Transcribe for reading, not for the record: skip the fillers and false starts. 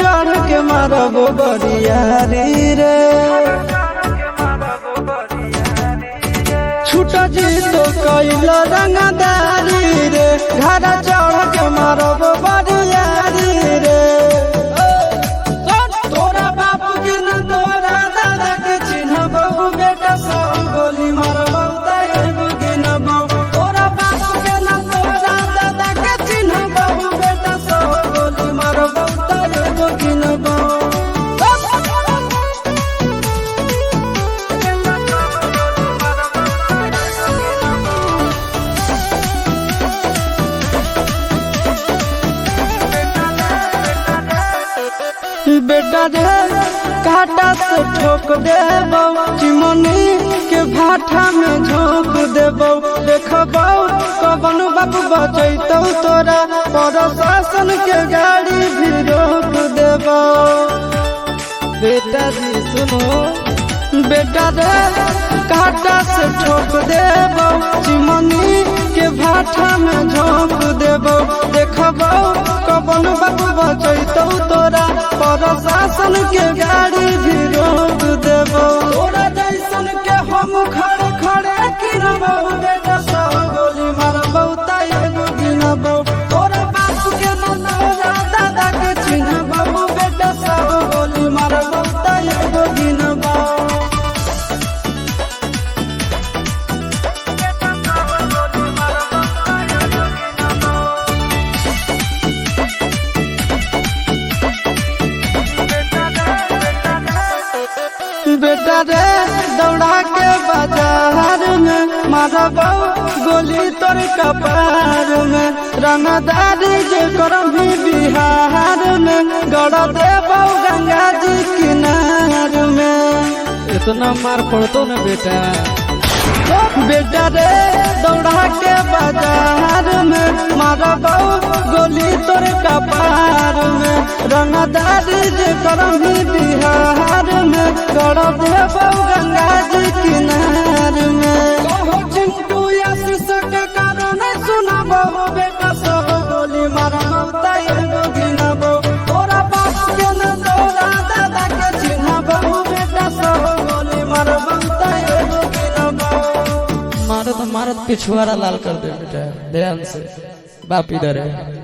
चढ़ के मारबो बरियारी रे छूटा जी तो कैल रंगदारी रे घर चढ़ के मारबो बरियारी रे तोरा बापू के न तोरा दादा के चिन्हबो बेटा सब गोली मारबो तैगो गिनबो तोरा बापू के न तोरा दादा के चिन्हबो बेटा सब गोली मारबो तैगो गिनबो बेटा रे काटा से ठोक देबो चिमनी के भाठा में झोंक देबो देखबो कवन बाबू बचैतौ तोरा प्रशासन के गाड़ी भी रोक देबो बेटा जी सुनो बेटा रे काटा से ठोक देबो चिमनी के भाठा में झोंक देबो देखबो कवन बाबू बचैतौ तोरा प्रशासन के गाड़ी भी रोक देबो तोरा जैसन के हम खड़े खड़े गिनबो बेटा सब गोली मारबो तैगो गिनबो तोरा बाप के न तोरा दादा के चिन्हबो बेटा सब गोली मारबो तैगो गिनबो बेटा रे दौड़ा के बाजार में मारबो गोली तोर कपार में रंगदारी जे करम भी बिहार में गड़ देबो गंगा जी किनार में इतना मार पड़तो न बेटा बेटा रे दौड़ा के बाजार में मारबो गोली तोर कपार में रंगदारी जे करम भी बिहार में गड़ देबो गंगा जी किनार में कहो चिंटू आशीष के कारण सुनबो बेटा सब गोली मारबो तैगो गिनबो तोरा बाप के न तोरा दादा के चिन्हबो बेटा सब गोली मारबो तैगो गिनबो मारत मारत पिछुआरा लाल कर दे बेटा ध्यान से बाप इधर है।